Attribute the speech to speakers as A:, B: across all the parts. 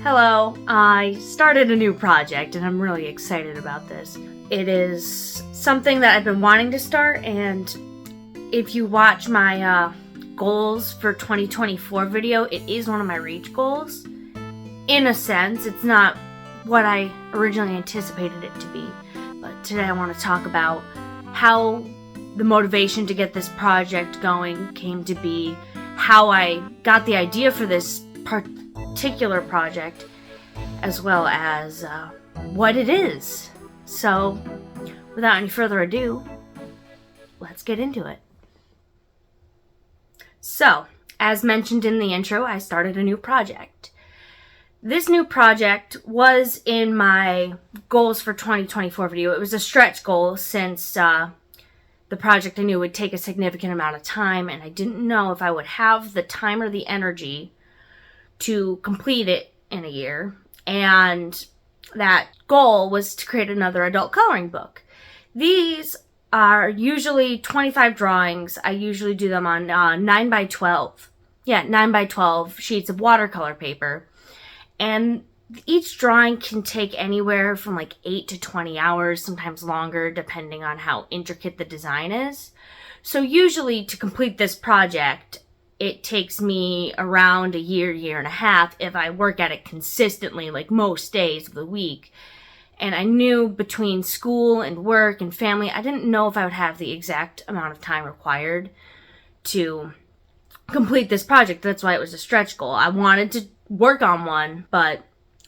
A: Hello, I started a new project and I'm really excited about this. It is something that I've been wanting to start, and if you watch my goals for 2024 video, it is one of my reach goals. In a sense, it's not what I originally anticipated it to be, but today I want to talk about how the motivation to get this project going came to be, how I got the idea for this particular project, as well as what it is. So, without any further ado, let's get into it. So, as mentioned in the intro, I started a new project. This new project was in my goals for 2024 video. It was a stretch goal since the project I knew would take a significant amount of time, and I didn't know if I would have the time or the energy to complete it in a year. And that goal was to create another adult coloring book. These are usually 25 drawings. I usually do them on 9x12. 9x12 sheets of watercolor paper. And each drawing can take anywhere from like 8 to 20 hours, sometimes longer, depending on how intricate the design is. So usually to complete this project, it takes me around a year and a half if I work at it consistently, like most days of the week. And I knew between school and work and family, I didn't know if I would have the exact amount of time required to complete this project. That's why it was a stretch goal. I wanted to work on one, but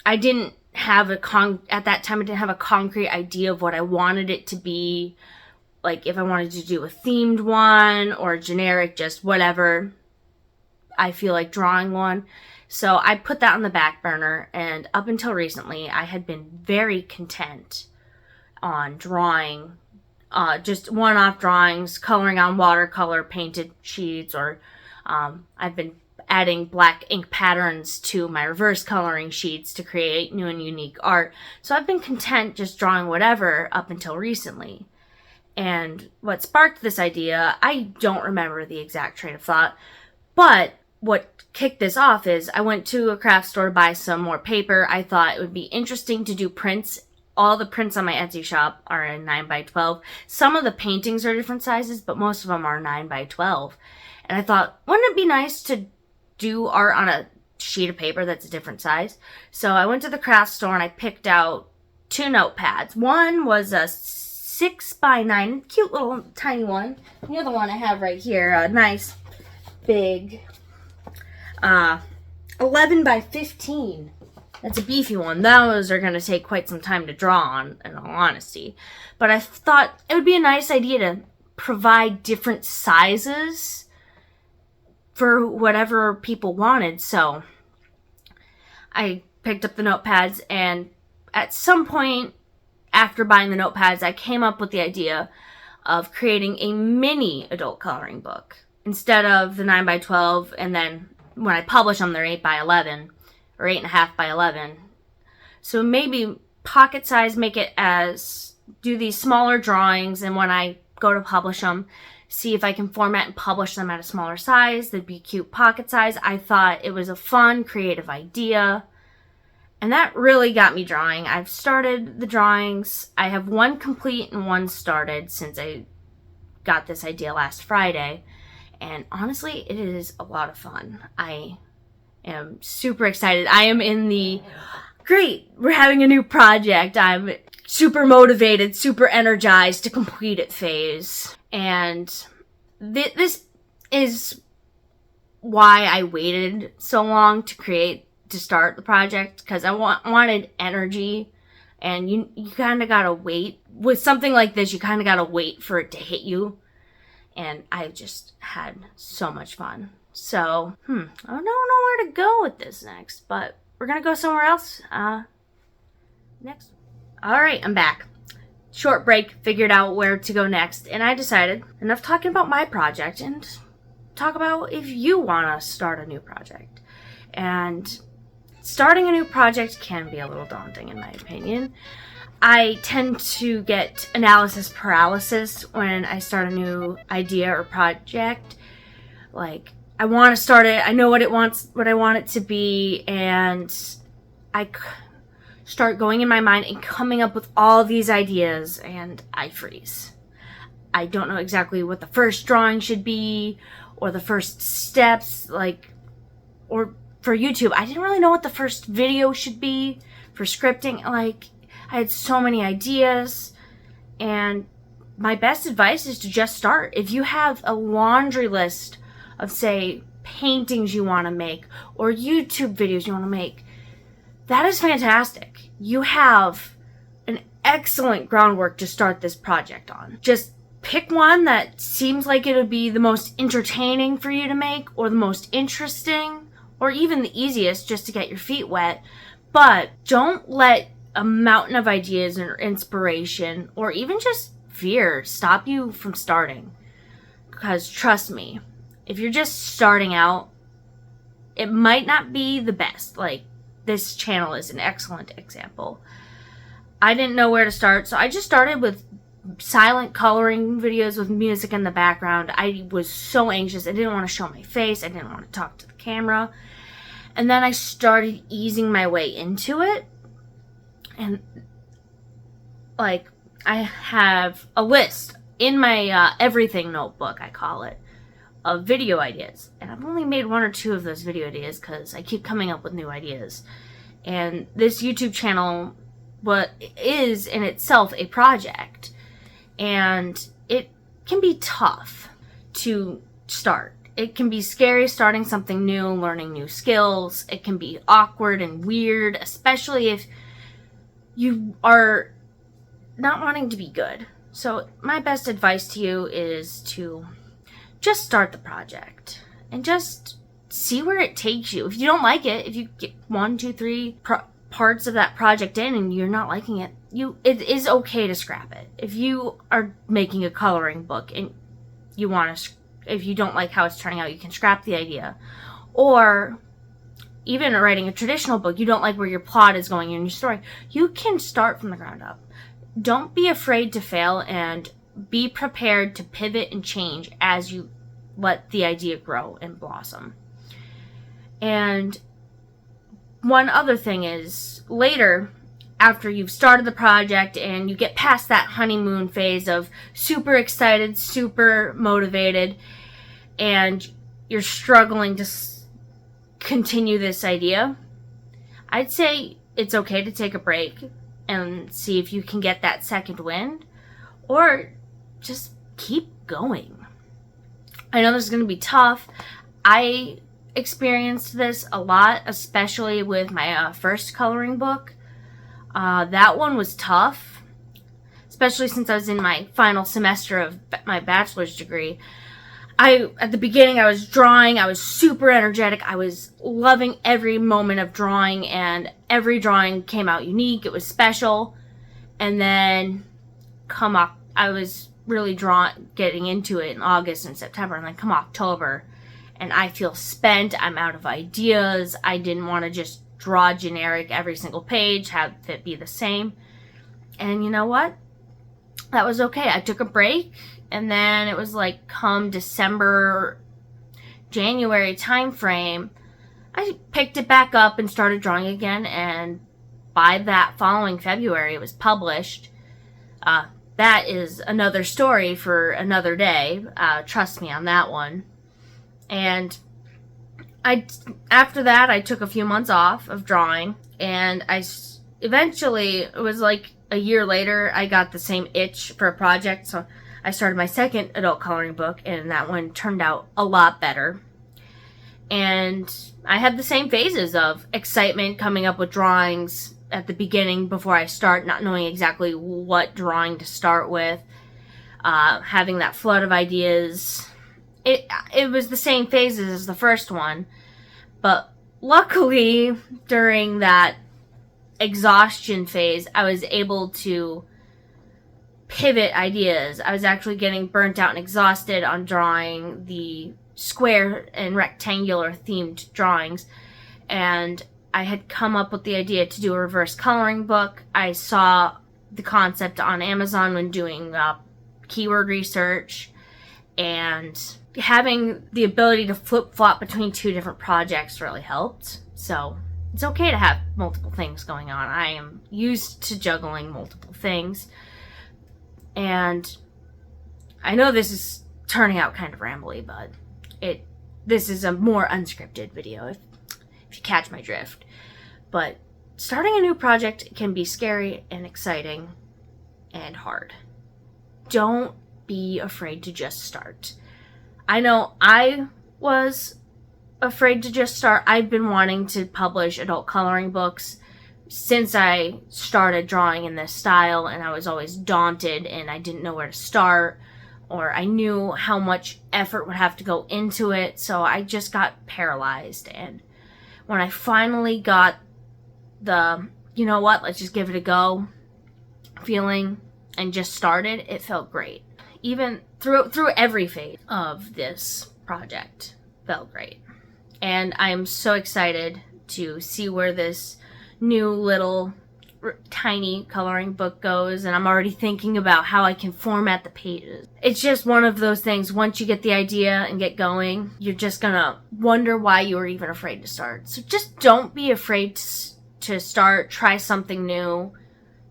A: I didn't have at that time I didn't have a concrete idea of what I wanted it to be. Like if I wanted to do a themed one or generic, just whatever I feel like drawing one. So I put that on the back burner, and up until recently I had been very content on drawing just one-off drawings, coloring on watercolor painted sheets, or I've been adding black ink patterns to my reverse coloring sheets to create new and unique art. So I've been content just drawing whatever up until recently. And what sparked this idea, I don't remember the exact train of thought, but what kicked this off is I went to a craft store to buy some more paper. I thought it would be interesting to do prints. All the prints on my Etsy shop are in 9x12. Some of the paintings are different sizes, but most of them are 9x12. And I thought, wouldn't it be nice to do art on a sheet of paper that's a different size? So I went to the craft store and I picked out 2 notepads. One was a 6x9, cute little tiny one. The other one I have right here, a nice big 11x15. That's a beefy one. Those are going to take quite some time to draw on, in all honesty. But I thought it would be a nice idea to provide different sizes for whatever people wanted. So I picked up the notepads, and at some point after buying the notepads, I came up with the idea of creating a mini adult coloring book instead of the 9x12, and then when I publish them, they're 8x11 or 8.5x11. So maybe pocket size, make it do these smaller drawings, and when I go to publish them, see if I can format and publish them at a smaller size. They'd be cute pocket size. I thought it was a fun, creative idea, and that really got me drawing. I've started the drawings. I have one complete and one started since I got this idea last Friday. And honestly, it is a lot of fun. I am super excited. I am in the, great, we're having a new project. I'm super motivated, super energized to complete it phase. And this is why I waited so long to start the project, because I wanted energy. And you kind of gotta wait. With something like this, you kind of gotta wait for it to hit you. And I just had so much fun. So, I don't know where to go with this next, but we're going to go somewhere else next. All right, I'm back. Short break, figured out where to go next, and I decided enough talking about my project and talk about if you want to start a new project. And starting a new project can be a little daunting, in my opinion. I tend to get analysis paralysis when I start a new idea or project. Like, I want to start it, I know what I want it to be, and start going in my mind and coming up with all these ideas, and I freeze. I don't know exactly what the first drawing should be, or the first steps, or for YouTube, I didn't really know what the first video should be for scripting. I had so many ideas, and my best advice is to just start. If you have a laundry list of, say, paintings you want to make or YouTube videos you want to make, that is fantastic. You have an excellent groundwork to start this project on. Just pick one that seems like it would be the most entertaining for you to make, or the most interesting, or even the easiest, just to get your feet wet. But don't let a mountain of ideas or inspiration, or even just fear, stop you from starting. Because trust me, if you're just starting out, it might not be the best. This channel is an excellent example. I didn't know where to start, so I just started with silent coloring videos with music in the background. I was so anxious. I didn't want to show my face. I didn't want to talk to the camera. And then I started easing my way into it. And I have a list in my everything notebook, I call it, of video ideas. And I've only made 1 or 2 of those video ideas because I keep coming up with new ideas. And this YouTube channel is in itself a project. And it can be tough to start. It can be scary starting something new, learning new skills. It can be awkward and weird, especially if you are not wanting to be good. So my best advice to you is to just start the project and just see where it takes you. If you don't like it, if you get 1, 2, 3 parts of that project in and you're not liking it, it is okay to scrap it. If you are making a coloring book and you want to, if you don't like how it's turning out, you can scrap the idea. Or even writing a traditional book, you don't like where your plot is going in your story, you can start from the ground up. Don't be afraid to fail, and be prepared to pivot and change as you let the idea grow and blossom. And one other thing is, later, after you've started the project and you get past that honeymoon phase of super excited, super motivated, and you're struggling to continue this idea, I'd say it's okay to take a break and see if you can get that second wind, or just keep going. I know this is going to be tough. I experienced this a lot, especially with my first coloring book. That one was tough, especially since I was in my final semester of my bachelor's degree. At the beginning, I was drawing. I was super energetic. I was loving every moment of drawing, and every drawing came out unique. It was special. And then I was really getting into it in August and September, and then come October, and I feel spent. I'm out of ideas. I didn't want to just draw generic every single page, have it be the same. And you know what? That was okay. I took a break, and then it was come December, January time frame, I picked it back up and started drawing again, and by that following February, it was published. That is another story for another day. Trust me on that one. And after that, I took a few months off of drawing, and eventually, it was a year later, I got the same itch for a project, so I started my second adult coloring book, and that one turned out a lot better. And I had the same phases of excitement, coming up with drawings at the beginning before I start, not knowing exactly what drawing to start with, having that flood of ideas. It was the same phases as the first one, but luckily during that exhaustion phase, I was able to pivot ideas. I was actually getting burnt out and exhausted on drawing the square and rectangular themed drawings, and I had come up with the idea to do a reverse coloring book. I saw the concept on Amazon when doing keyword research, and having the ability to flip-flop between 2 different projects really helped. So It's okay to have multiple things going on. I am used to juggling multiple things. And I know this is turning out kind of rambly, but this is a more unscripted video, if you catch my drift. But starting a new project can be scary and exciting and hard. Don't be afraid to just start. I know I was afraid to just start. I've been wanting to publish adult coloring books since I started drawing in this style, and I was always daunted and I didn't know where to start, or I knew how much effort would have to go into it, so I just got paralyzed. And when I finally got the, you know what, let's just give it a go feeling and just started, it felt great. Even through every phase of this project felt great. And I'm so excited to see where this new little tiny coloring book goes, and I'm already thinking about how I can format the pages. It's just one of those things, once you get the idea and get going, you're just gonna wonder why you were even afraid to start. So just don't be afraid to start, try something new,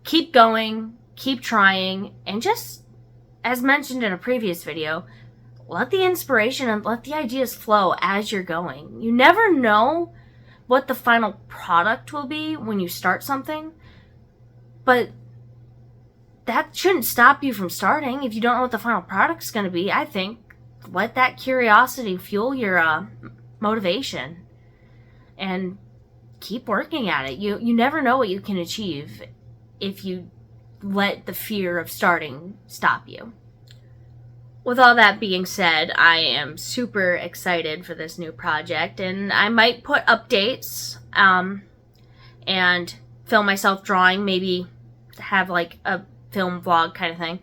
A: keep going, keep trying, and just, as mentioned in a previous video, let the inspiration and let the ideas flow as you're going. You never know what the final product will be when you start something, but that shouldn't stop you from starting. If you don't know what the final product's going to be, I think let that curiosity fuel your motivation and keep working at it. You never know what you can achieve if you let the fear of starting stop you. With all that being said, I am super excited for this new project, and I might put updates and film myself drawing, maybe have like a film vlog kind of thing.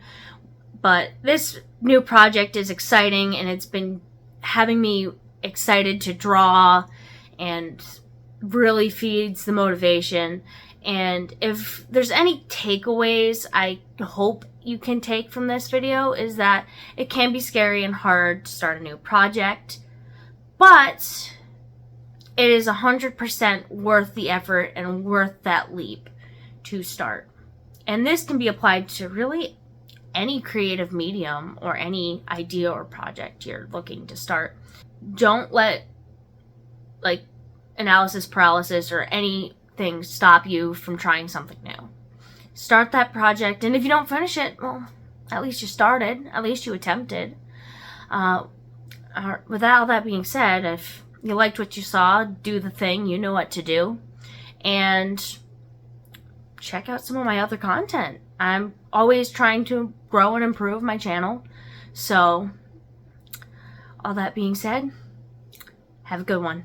A: But this new project is exciting, and it's been having me excited to draw and really feeds the motivation. And if there's any takeaways I hope you can take from this video, is that it can be scary and hard to start a new project, but it is 100% worth the effort and worth that leap to start. And this can be applied to really any creative medium or any idea or project you're looking to start. Don't let like analysis paralysis or anything stop you from trying something new. Start that project, and if you don't finish it, well, at least you started. At least you attempted. With all that being said, if you liked what you saw, do the thing. You know what to do. And check out some of my other content. I'm always trying to grow and improve my channel. So, all that being said, have a good one.